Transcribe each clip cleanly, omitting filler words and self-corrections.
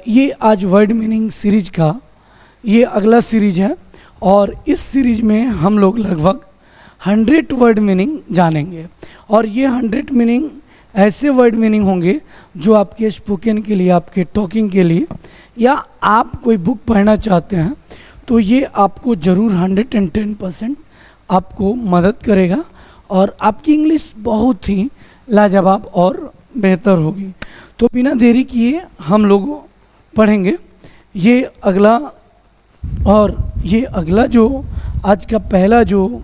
ये आज word meaning series का ये अगला सीरीज है और इस सीरीज में हम लोग लगभग 100 वर्ड मीनिंग जानेंगे और ये 100 मीनिंग ऐसे वर्ड मीनिंग होंगे जो आपके स्पोकन के लिए, आपके टॉकिंग के लिए, या आप कोई बुक पढ़ना चाहते हैं तो ये आपको ज़रूर 110% आपको मदद करेगा और आपकी इंग्लिश बहुत ही लाजवाब और बेहतर होगी। तो बिना देरी किए हम लोग पढ़ेंगे ये अगला जो आज का पहला जो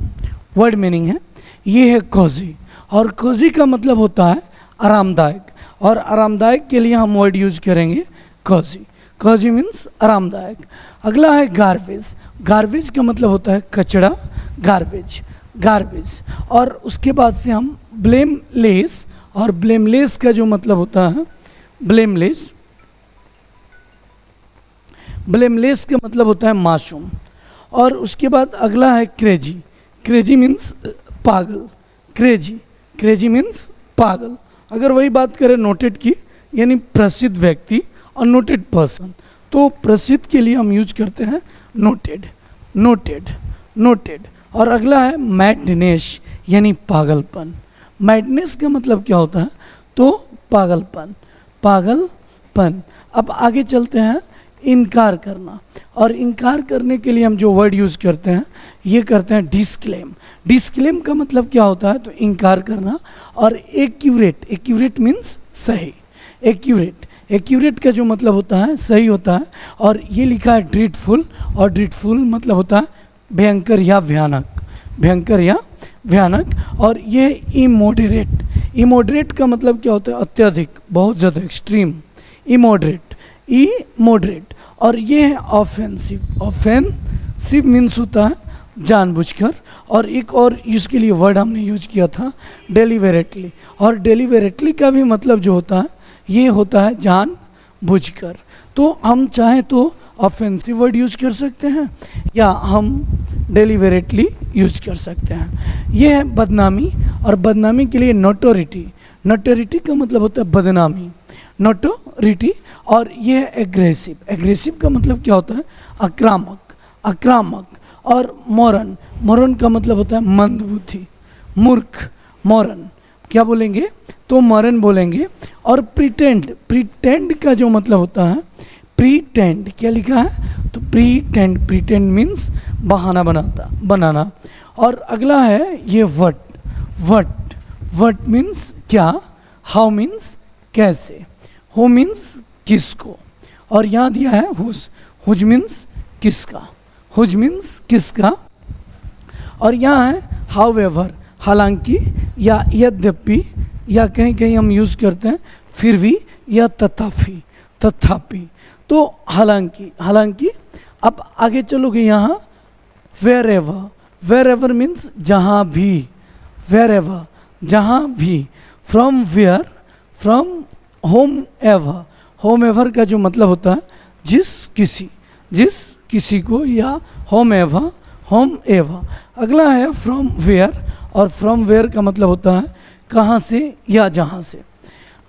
वर्ड मीनिंग है ये है कोजी। और कोजी का मतलब होता है आरामदायक, और आरामदायक के लिए हम वर्ड यूज करेंगे कोजी। कोजी मीन्स आरामदायक। अगला है गार्बेज। गार्बेज का मतलब होता है कचरा, गार्बेज। और उसके बाद से हम ब्लेमलेस, और ब्लेमलेस का जो मतलब होता है ब्लेमलेस का मतलब होता है मासूम। और उसके बाद अगला है क्रेजी। क्रेजी मीन्स पागल, क्रेजी मीन्स पागल। अगर वही बात करें नोटेड की, यानी प्रसिद्ध व्यक्ति और नोटेड पर्सन, तो प्रसिद्ध के लिए हम यूज करते हैं नोटेड। और अगला है मैडनेस, यानी पागलपन। मैडनेस का मतलब क्या होता है? तो पागलपन। अब आगे चलते हैं इनकार करना, और इनकार करने के लिए हम जो वर्ड यूज़ करते हैं ये करते हैं डिस्क्लेम। डिस्क्लेम का मतलब क्या होता है? तो इनकार करना। और एक्यूरेट मीन्स सही। एक्यूरेट का जो मतलब होता है सही होता है। और ये लिखा है ड्रीडफुल, और ड्रीडफुल मतलब होता है भयंकर या भयानक। और ये इमोडरेट का मतलब क्या होता है? अत्यधिक, बहुत ज़्यादा, एक्सट्रीम, इमोडरेट। और ये है ऑफेंसिव मीन्स होता है जानबूझकर। और एक और इसके लिए वर्ड हमने यूज किया था डेलिबरेटली, और डेलिबरेटली का भी मतलब जो होता है ये होता है जानबूझकर। तो हम चाहें तो ऑफेंसिव वर्ड यूज कर सकते हैं या हम डेलिबरेटली यूज कर सकते हैं। ये है बदनामी, और बदनामी के लिए नोटोरिटी का मतलब होता है बदनामी, नोटोरिटी। और ये है एग्रेसिव का मतलब क्या होता है? आक्रामक। और मोरन का मतलब होता है मंदबुद्धि, मूर्ख। मोरन क्या बोलेंगे? तो मरन बोलेंगे। और प्रिटेंड का जो मतलब होता है प्रीटेंड, क्या लिखा है? तो प्रीटेंड मीन्स बहाना बनाना। और अगला है ये वट मीन्स क्या, हाउ मीन्स कैसे, हु मीन्स किसको, और यहाँ दिया है हुज मीन्स किसका। और यहाँ है हाउएवर, हालांकि, या यद्यपि, या कहीं हम यूज़ करते हैं फिर भी, या तथापि। तो हालांकि। अब आगे चलोगे यहाँ वेयर मीन्स जहाँ भी, फ्रॉम होम एवर का जो मतलब होता है जिस किसी को, या होम एवर। अगला है फ्रॉम वेयर, और फ्रॉम वेयर का मतलब होता है कहाँ से या जहाँ से।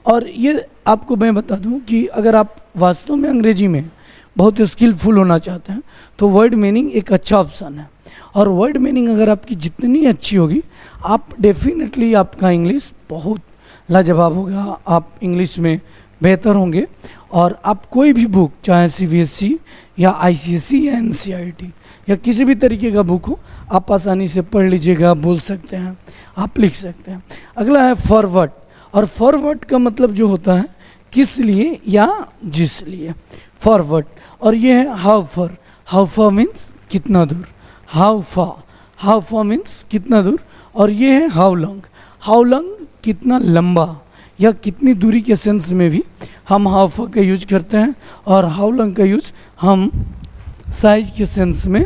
और ये आपको मैं बता दूं कि अगर आप वास्तव में अंग्रेजी में बहुत स्किलफुल होना चाहते हैं तो वर्ड मीनिंग एक अच्छा ऑप्शन है। और वर्ड मीनिंग अगर आपकी जितनी अच्छी होगी, आप डेफिनेटली आपका इंग्लिश बहुत लाजवाब होगा, आप इंग्लिश में बेहतर होंगे। और आप कोई भी बुक, चाहे CBSE या ICSE या NCERT या किसी भी तरीके का बुक हो, आप आसानी से पढ़ लीजिएगा, बोल सकते हैं, आप लिख सकते हैं। अगला है फॉरवर्ड, और फॉरवर्ड का मतलब जो होता है किस लिए या जिस लिए, फॉरवर्ड। और ये है हाउ फॉर मीन्स कितना दूर, हाउ फॉर मीन्स कितना दूर। और ये है हाउ लॉन्ग कितना लंबा, या कितनी दूरी के सेंस में भी हम हाउ फॉर का यूज करते हैं, और हाउ लॉन्ग का यूज हम साइज के सेंस में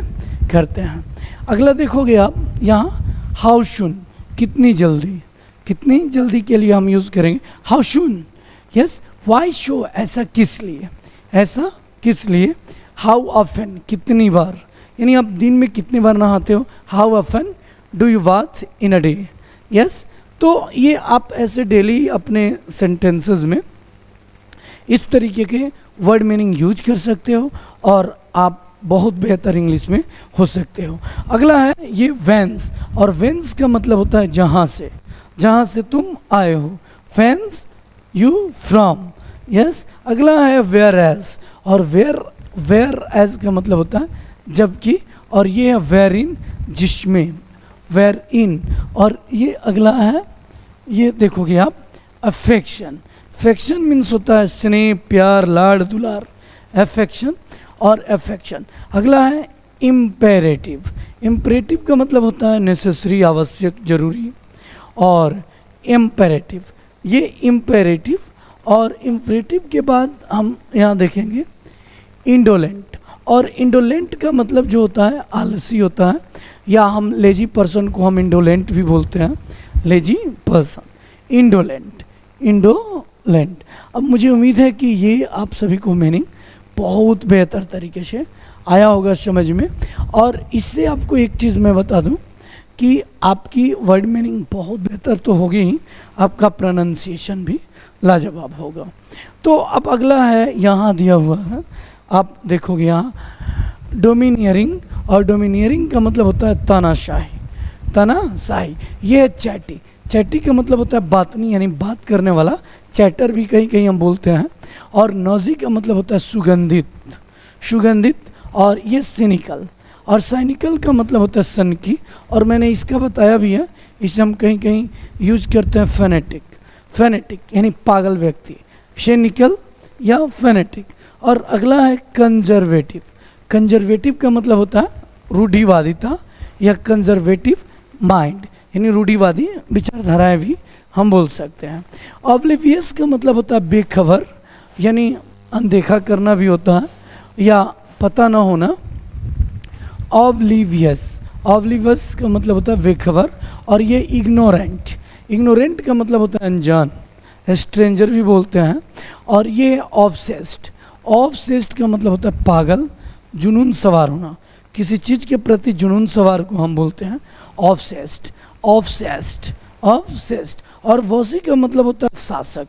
करते हैं। अगला देखोगे आप यहाँ हाउ शून, कितनी जल्दी के लिए हम यूज़ करेंगे हाउ शून। यस, वाई शो, ऐसा किस लिए। हाउ ऑफन, कितनी बार, यानी आप दिन में कितनी बार नहाते हो। How often do you bath in a day. Yes, तो ये आप ऐसे डेली अपने सेंटेंसेस में इस तरीके के वर्ड मीनिंग यूज कर सकते हो और आप बहुत बेहतर इंग्लिश में हो सकते हो। अगला है ये वेंस, और वेंस का मतलब होता है जहाँ से तुम आए हो, वेंस यू फ्रॉम। यस। अगला है वेयर एज, और वेयर एज का मतलब होता है जबकि, और ये है वेयर इन जिसमें, वेयर इन। और ये अगला है, ये देखोगे आप, अफेक्शन। अफेक्शन मीन्स होता है स्नेह, प्यार, लाड़ दुलार, अफेक्शन और अफेक्शन। अगला है इम्पेरेटिव। इम्पेरेटिव का मतलब होता है नेसेसरी, आवश्यक, जरूरी, और इम्पेरेटिव, ये इम्पेरेटिव। और इम्पेरेटिव के बाद हम यहाँ देखेंगे इंडोलेंट, और इंडोलेंट का मतलब जो होता है आलसी होता है, या हम लेजी पर्सन को हम इंडोलेंट भी बोलते हैं, लेजी पर्सन, इंडोलेंट, इंडोलेंट। अब मुझे उम्मीद है कि ये आप सभी को मीनिंग बहुत बेहतर तरीके से आया होगा समझ में। और इससे आपको एक चीज़ मैं बता दूं कि आपकी वर्ड मीनिंग बहुत बेहतर तो होगी ही, आपका प्रोनाउंसिएशन भी लाजवाब होगा। तो अब अगला है यहाँ दिया हुआ है, आप देखोगे यहाँ डोमिनियरिंग, और डोमिनियरिंग का मतलब होता है तानाशाही, तानाशाही। ये है चैटी। चैटी का मतलब होता है बातनी, यानी बात करने वाला, चैटर भी कहीं कहीं हम बोलते हैं। और नॉजी का मतलब होता है सुगंधित, सुगंधित। और ये सिनिकल, और साइनिकल का मतलब होता है सनकी, और मैंने इसका बताया भी है, इसे हम कहीं कहीं यूज करते हैं फेनेटिक, फेनेटिक यानी पागल व्यक्ति, सिनिकल या फेनेटिक। और अगला है कंजर्वेटिव। कंजर्वेटिव का मतलब होता है रूढ़िवादिता या कंजर्वेटिव माइंड, यानी रूढ़िवादी विचारधाराएं भी हम बोल सकते हैं। ऑब्लिवियस का मतलब होता है बेखबर, यानी अनदेखा करना भी होता है, या पता ना होना। ऑब्लिवियस, ऑब्लिवियस का मतलब होता है बेखबर। और ये इग्नोरेंट, इग्नोरेंट का मतलब होता है अनजान, स्ट्रेंजर भी बोलते हैं। और ये ऑब्सेस्ड, ऑब्सेस्ड का मतलब होता है पागल, जुनून सवार होना, किसी चीज़ के प्रति जुनून सवार को हम बोलते हैं ऑब्सेस्ड, ऑब्सेस्ड, ऑब्सेस्ड। और वॉसी का मतलब होता है शासक,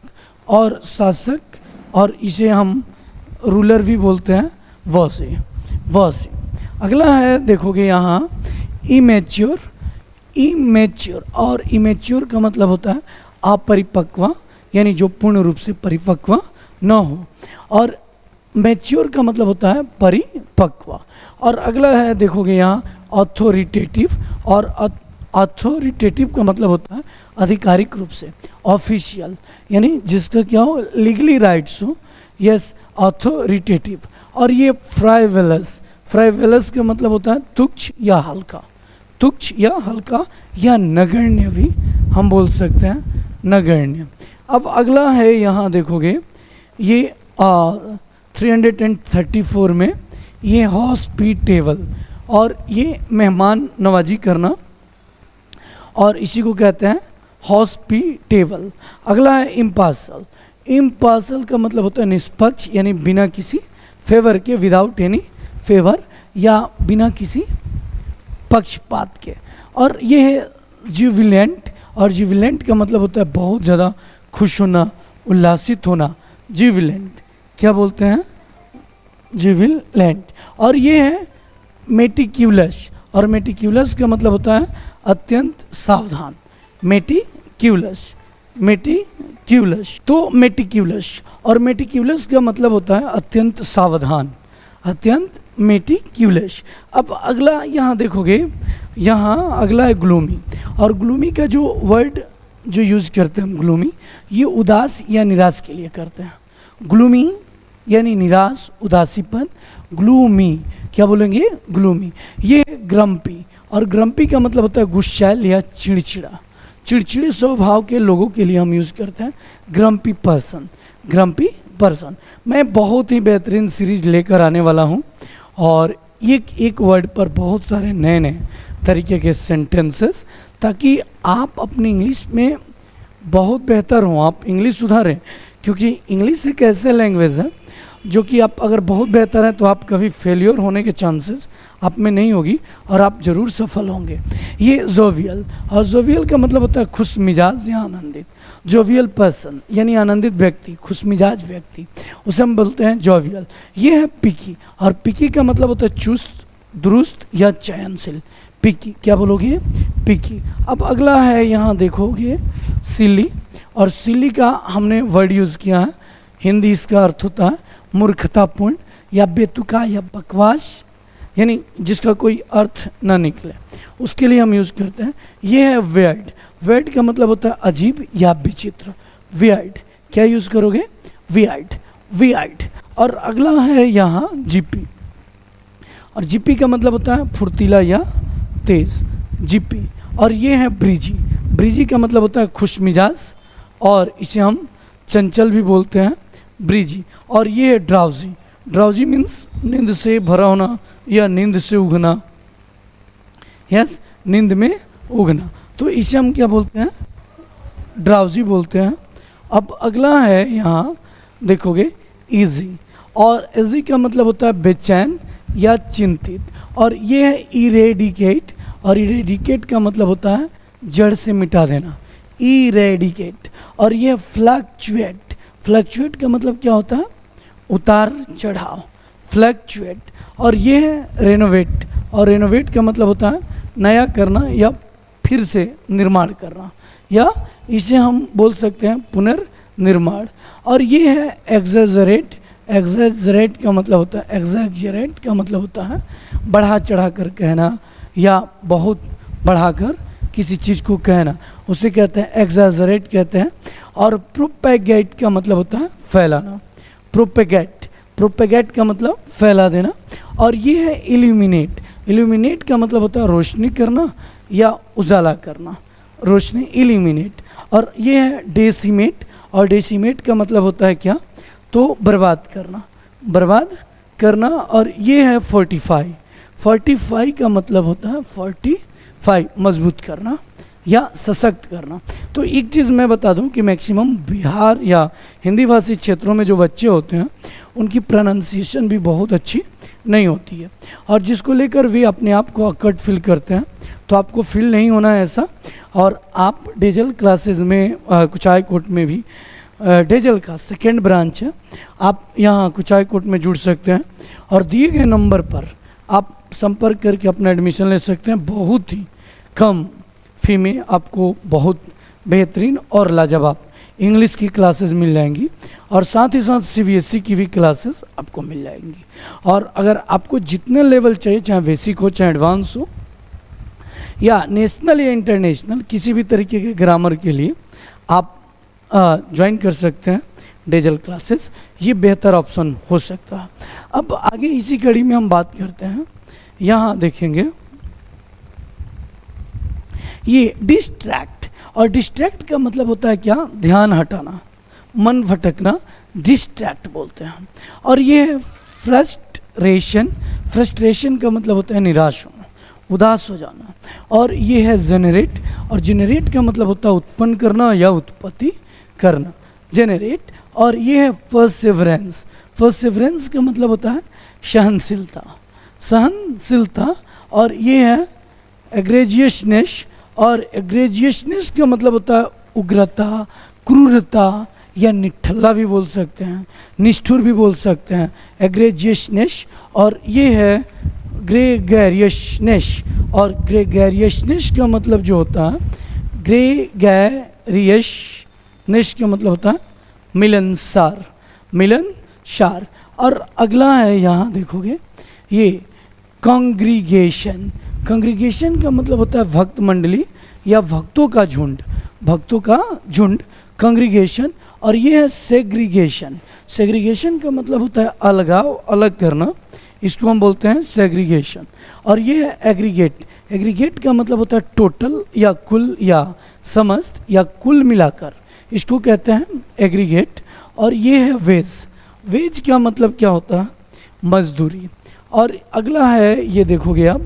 और शासक, और इसे हम रूलर भी बोलते हैं वॉसी, वॉसी। अगला है देखोगे यहाँ इमेच्योर, इमेच्योर। और इमेच्योर का मतलब होता है अपरिपक्व, यानी जो पूर्ण रूप से परिपक्व न हो। और मैच्योर का मतलब होता है परिपक्व। और अगला है देखोगे यहाँ अथॉरिटेटिव, और अथॉरिटेटिव का मतलब होता है आधिकारिक रूप से, ऑफिशियल, यानी जिसका क्या हो, लीगली राइट्स हो। Yes, authoritative. और ये फ्राइवेलस, फ्राइवेलस का मतलब होता है तुच्छ या हल्का, तुच्छ या हल्का, या नगण्य भी हम बोल सकते हैं, नगण्य। अब अगला है यहाँ देखोगे ये 334 में ये हॉस्पिटेबल, और ये मेहमान नवाजी करना, और इसी को कहते हैं हॉस्पिटेबल। अगला है इम्पार्शल। इम्पार्शल का मतलब होता है निष्पक्ष, यानी बिना किसी फेवर के, विदाउट एनी फेवर, या बिना किसी पक्षपात के। और ये है जुबिलेंट, और जुबिलेंट का मतलब होता है बहुत ज़्यादा खुश होना, उल्लासित होना, जुबिलेंट, क्या बोलते हैं, जुबिलेंट। और ये है मेटिक्यूलस, और मेटिक्यूलस का मतलब होता है अत्यंत सावधान, मेटिक्यूलस, मेटिक्यूलस। तो मेटिक्यूलस, और मेटिक्यूलस का मतलब होता है अत्यंत सावधान, अत्यंत मेटिक्यूलस। अब अगला यहाँ देखोगे, यहाँ अगला है ग्लूमी, और ग्लूमी का जो वर्ड जो यूज़ करते हैं हम, ग्लूमी, ये उदास या निराश के लिए करते हैं। ग्लूमी यानी निराश, उदासीपन, ग्लूमी, क्या बोलेंगे, ग्लूमी। ये ग्रम्पी, और ग्रम्पी का मतलब होता है गुस्सैल या चिड़चिड़ा, चिड़चिड़े स्वभाव के लोगों के लिए हम यूज़ करते हैं ग्रम्पी पर्सन, ग्रम्पी पर्सन। मैं बहुत ही बेहतरीन सीरीज लेकर आने वाला हूँ, और एक वर्ड पर बहुत सारे नए नए तरीके के सेंटेंसेस, ताकि आप अपनी इंग्लिश में बहुत बेहतर हों, आप इंग्लिश सुधारें। क्योंकि इंग्लिश एक ऐसे लैंग्वेज है जो कि आप अगर बहुत बेहतर हैं तो आप कभी फेलियर होने के चांसेस आप में नहीं होगी और आप ज़रूर सफल होंगे। ये जोवियल, और जोवियल का मतलब होता है खुश मिजाज या आनंदित। जोवियल पर्सन यानी आनंदित व्यक्ति, खुश मिजाज व्यक्ति, उसे हम बोलते हैं जोवियल। ये है पिकी, और पिकी का मतलब होता है चुस्त, दुरुस्त या चयनशील। पिकी, क्या बोलोगे? पिकी। अब अगला है, यहाँ देखोगे सिली, और सिली का हमने वर्ड यूज़ किया है, हिंदी इसका अर्थ होता है मूर्खतापूर्ण या बेतुका या बकवास, यानी जिसका कोई अर्थ ना निकले, उसके लिए हम यूज़ करते हैं। ये है वियर्ड। वियर्ड का मतलब होता है अजीब या विचित्र। वियर्ड, क्या यूज़ करोगे? Weird, weird. और अगला है यहाँ जीपी, और जीपी का मतलब होता है फुर्तीला या तेज, जीपी। और ये है ब्रीजी। ब्रीजी का मतलब होता है खुश मिजाज, और इसे हम चंचल भी बोलते हैं, ब्रीजी। और ये है ड्राउजी। ड्राउजी मीन्स नींद से भरा होना या नींद से उगना। यस, नींद में उगना, तो इसे हम क्या बोलते हैं? ड्राउजी बोलते हैं। अब अगला है यहाँ देखोगे इजी, और इजी का मतलब होता है बेचैन या चिंतित। और ये है इरेडिकेट, और इरेडिकेट का मतलब होता है जड़ से मिटा देना, इरेडिकेट। और ये फ्लक्चुएट। फ्लक्चुएट का मतलब क्या होता है? उतार चढ़ाव, फ्लक्चुएट। और ये है रेनोवेट, और रेनोवेट का मतलब होता है नया करना या फिर से निर्माण करना, या इसे हम बोल सकते हैं पुनर्निर्माण। और ये है एग्जैजरेट। एग्जैजरेट का मतलब होता है, एग्जैजरेट का मतलब होता है बढ़ा चढ़ा कर कहना या बहुत बढ़ाकर किसी चीज़ को कहना, उसे कहते हैं एग्जैजरेट कहते हैं। और प्रोपेगेट का मतलब होता है फैलाना। प्रोपेगेट, प्रोपेगेट का मतलब फैला देना। और ये है इल्यूमिनेट। इल्यूमिनेट का मतलब होता है रोशनी करना या उजाला करना, रोशनी, इल्यूमिनेट। और ये है डेसिमेट, और डेसिमेट का मतलब होता है क्या? तो बर्बाद करना, बर्बाद करना। और ये है फोर्टिफाई। फोर्टिफाई का मतलब होता है फोर्टिफाई, मजबूत करना या सशक्त करना। तो एक चीज़ मैं बता दूं कि मैक्सिमम बिहार या हिंदी भाषी क्षेत्रों में जो बच्चे होते हैं उनकी प्रोनाउंसिएशन भी बहुत अच्छी नहीं होती है, और जिसको लेकर वे अपने आप को अकड़ फील करते हैं। तो आपको फील नहीं होना है ऐसा। और आप डेजल क्लासेस में कुचाई कोट में भी डेजल का सेकेंड ब्रांच है, आप यहाँ कुचाई कोट में जुड़ सकते हैं, और दिए गए नंबर पर आप संपर्क करके अपना एडमिशन ले सकते हैं। बहुत ही कम फी में आपको बहुत बेहतरीन और लाजवाब इंग्लिश की क्लासेस मिल जाएंगी, और साथ ही साथ सीबीएसई की भी क्लासेस आपको मिल जाएंगी। और अगर आपको जितने लेवल चाहिए, चाहे बेसिक हो चाहे एडवांस हो या नेशनल या इंटरनेशनल, किसी भी तरीके के ग्रामर के लिए आप ज्वाइन कर सकते हैं डेजल क्लासेस। ये बेहतर ऑप्शन हो सकता है। अब आगे इसी कड़ी में हम बात करते हैं, यहाँ देखेंगे ये डिस्ट्रैक्ट। और डिस्ट्रैक्ट का मतलब होता है क्या? ध्यान हटाना, मन भटकना, डिस्ट्रैक्ट बोलते हैं। और ये है फ्रस्ट्रेशन। फ्रस्ट्रेशन का मतलब होता है निराश होना, उदास हो जाना। और ये है जेनरेट, और जेनरेट का मतलब होता है उत्पन्न करना या उत्पत्ति करना, जेनरेट। और ये है परसेवरेंस। परसेवरेंस का मतलब होता है सहनशीलता, सहनशीलता। और ये है एग्रेजियसनेस, और एग्रेजियसनेस का मतलब होता है उग्रता, क्रूरता या निठल्ला भी बोल सकते हैं, निष्ठुर भी बोल सकते हैं, एग्रेजियसनेस। और ये है ग्रेगेरियसनेस, और ग्रेगेरियसनेस का मतलब जो होता है, ग्रेगेरियसनेस का मतलब होता है मिलनसार, मिलनसार। और अगला है यहाँ देखोगे ये कांग्रीगेशन। कांग्रीगेशन का मतलब होता है भक्त मंडली या भक्तों का झुंड, भक्तों का झुंड, कांग्रीगेशन। और ये है सेग्रीगेशन। सेग्रीगेशन का मतलब होता है अलगाव, अलग करना, इसको हम बोलते हैं सेग्रीगेशन। और ये है एग्रीगेट। एग्रीगेट का मतलब होता है टोटल या कुल या समस्त या कुल मिलाकर, इसको कहते हैं एग्रीगेट। और ये है वेज। वेज का मतलब क्या होता है? मजदूरी। और अगला है ये देखोगे आप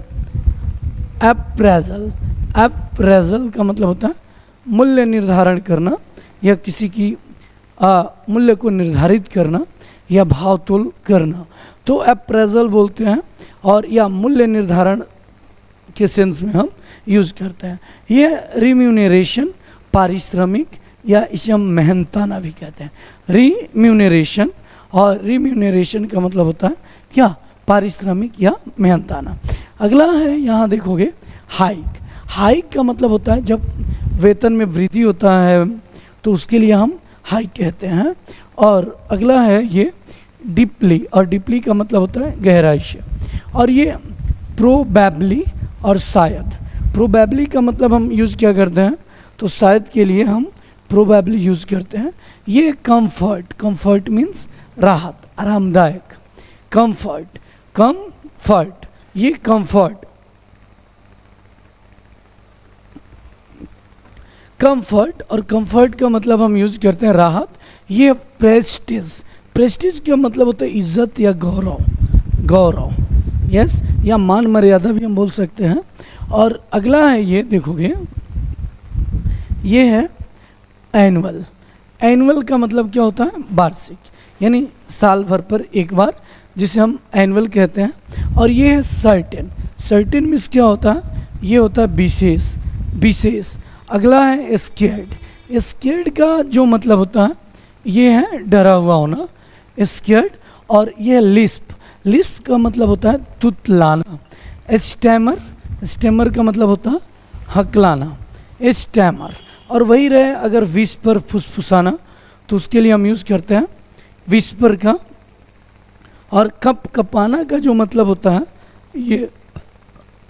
अप्रेजल। अप्रेजल का मतलब होता है मूल्य निर्धारण करना या किसी की मूल्य को निर्धारित करना, या भाव तोल करना, तो अप्रेजल बोलते हैं, और या मूल्य निर्धारण के सेंस में हम यूज करते हैं। ये रिम्यूनरेशन, पारिश्रमिक, या इसे हम मेहनताना भी कहते हैं। रिम्यूनरेशन, और रिम्यूनरेशन का मतलब होता है क्या, पारिश्रमिक या मेहनताना। अगला है, यहाँ देखोगे हाइक। हाइक का मतलब होता है जब वेतन में वृद्धि होता है तो उसके लिए हम हाइक कहते हैं। और अगला है ये डीपली, और डीपली का मतलब होता है गहराई से। और ये प्रोबेबली और शायद। प्रोबेबली का मतलब हम यूज़ क्या करते हैं, तो शायद के लिए हम प्रोबेबली यूज़ करते हैं। ये कंफर्ट, कंफर्ट मीन्स राहत, आरामदायक। कंफर्ट, कंफर्ट, ये कंफर्ट, कंफर्ट, और कंफर्ट का मतलब हम यूज करते हैं राहत। ये प्रेस्टीज, प्रेस्टीज का मतलब होता है इज्जत या गौरव, गौरव, यस, या मान मर्यादा भी हम बोल सकते हैं। और अगला है, ये देखोगे, ये है एनुअल। एनुअल का मतलब क्या होता है, वार्षिक, यानी साल भर पर एक बार, जिसे हम एनुअल कहते हैं। और ये है सर्टेन। सर्टेन मीन्स क्या होता है, ये होता है विशेष, विशेष। अगला है स्केर्ड। स्केर्ड का जो मतलब होता है ये है डरा हुआ होना, स्केर्ड। और ये लिस्प, लिस्प का मतलब होता है तुतलाना। स्टैमर, स्टैमर का मतलब होता है हकलाना, स्टैमर। और वही रहे अगर विस्पर, फुसफुसाना, तो उसके लिए हम यूज़ करते हैं विस्पर का। और कप कपाना का जो मतलब होता है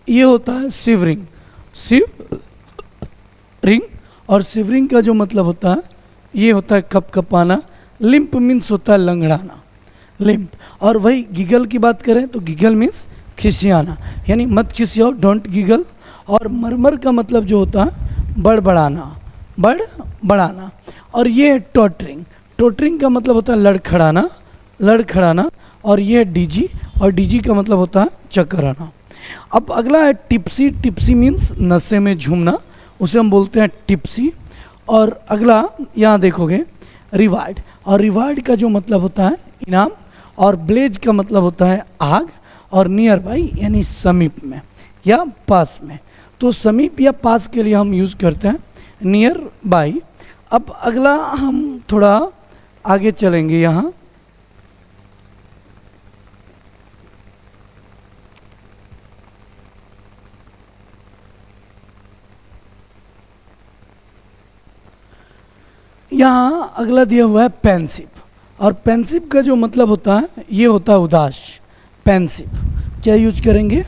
ये होता है शिवरिंग, शिवरिंग। और शिवरिंग का जो मतलब होता है ये होता है कप कपाना। लिम्प मीन्स होता है लंगड़ाना, लिम्प। और वही गिगल की बात करें तो गिगल मीन्स खिसियाना, यानी मत खिसियाओ, डोंट गिगल। और मरमर का मतलब जो होता है बड़बड़ाना, बड़बड़ाना। और ये टोटरिंग, टोटरिंग का मतलब होता है लड़खड़ाना, लड़खड़ाना। और ये डीजी, और डीजी का मतलब होता है चक्कर आना। अब अगला है टिप्सी। टिप्सी मीन्स नशे में झूमना, उसे हम बोलते हैं टिप्सी। और अगला यहाँ देखोगे रिवार्ड। और रिवार्ड का जो मतलब होता है इनाम। और ब्लेज का मतलब होता है आग। और नियर बाई यानी समीप में या पास में। तो समीप या पास के लिए हम यूज़ करते हैं नियर बाई। अब अगला हम थोड़ा आगे चलेंगे, यहाँ यहाँ अगला दिया हुआ है पेंसिव। और पेंसिव का जो मतलब होता है ये होता है उदास, पेंसिव। क्या यूज करेंगे,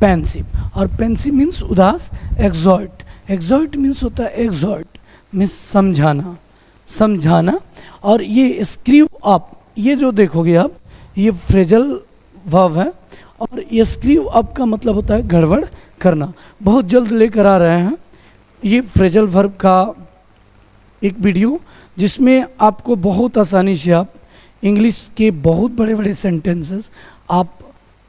पेंसिव। और पेंसिव मीन्स उदास। एक्सॉर्ट, एक्सॉर्ट मीन्स होता है एक्सॉर्ट मीन्स समझाना, समझाना। और ये स्क्रीव अप, ये जो देखोगे आप ये फ्रेजल वर्ब है। और ये स्क्रीव अप का मतलब होता है गड़बड़ करना। बहुत जल्द लेकर आ रहे हैं ये फ्रेजल वर्ब का एक वीडियो, जिसमें आपको बहुत आसानी से आप इंग्लिश के बहुत बड़े बड़े सेंटेंसेस आप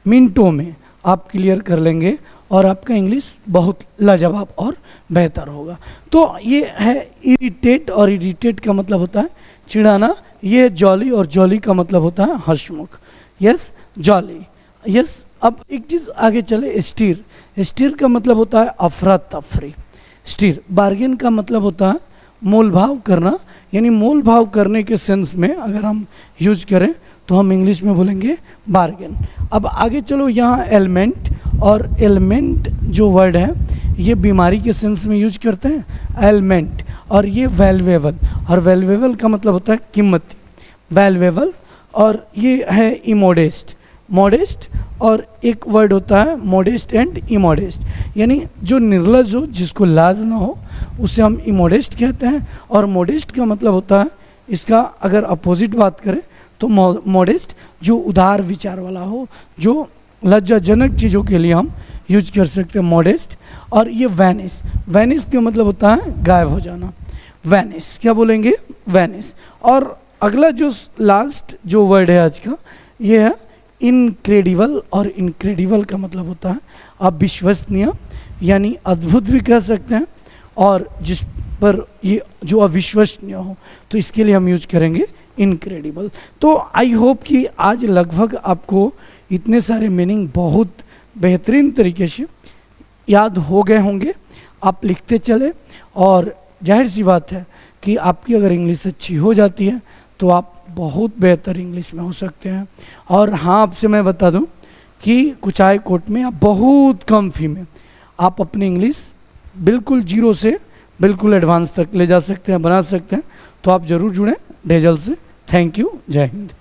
मिनटों में आप क्लियर कर लेंगे, और आपका इंग्लिश बहुत लाजवाब और बेहतर होगा। तो ये है इरिटेट। और इरिटेट का मतलब होता है चिढ़ाना। ये जॉली, और जॉली का मतलब होता है हंसमुख, यस, जॉली, यस। अब एक चीज़ आगे चले, स्टीर। स्टीर का मतलब होता है अफरा तफरी, स्टीर। बार्गेन का मतलब होता है मोल भाव करना, यानी मोल भाव करने के सेंस में अगर हम यूज करें तो हम इंग्लिश में बोलेंगे बार्गेन। अब आगे चलो, यहाँ एलिमेंट। और एलिमेंट जो वर्ड है ये बीमारी के सेंस में यूज करते हैं, एलिमेंट। और ये वैल्यूएबल, और वैल्यूएबल का मतलब होता है कीमती, वैल्यूएबल। और ये है इमोडेस्ट, मॉडेस्ट। और एक वर्ड होता है मॉडेस्ट एंड इमोडेस्ट, यानी जो निर्लज हो, जिसको लाज ना हो, उसे हम इमोडेस्ट कहते हैं। और मॉडेस्ट का मतलब होता है, इसका अगर अपोजिट बात करें तो मॉडेस्ट जो उदार विचार वाला हो, जो लज्जाजनक चीज़ों के लिए हम यूज कर सकते हैं मॉडेस्ट। और ये वैनिस, वैनिस का मतलब होता है गायब हो जाना, वैनिस। क्या बोलेंगे, वैनिस। और अगला जो लास्ट जो वर्ड है आज का, ये है इनक्रेडिबल। और इनक्रेडिबल का मतलब होता है अविश्वसनीय, यानी अद्भुत भी कह सकते हैं। और जिस पर ये जो अविश्वसनीय हो, तो इसके लिए हम यूज करेंगे इनक्रेडिबल। तो आई होप कि आज लगभग आपको इतने सारे मीनिंग बहुत बेहतरीन तरीके से याद हो गए होंगे। आप लिखते चले और जाहिर सी बात है कि आपकी अगर इंग्लिश अच्छी हो जाती है तो आप बहुत बेहतर इंग्लिश में हो सकते हैं। और हाँ, आपसे मैं बता दूं कि कुचाई कोर्ट में आप बहुत कम फी में आप अपनी इंग्लिश बिल्कुल जीरो से बिल्कुल एडवांस तक ले जा सकते हैं, बना सकते हैं। तो आप ज़रूर जुड़ें डेजल से। थैंक यू, जय हिंद।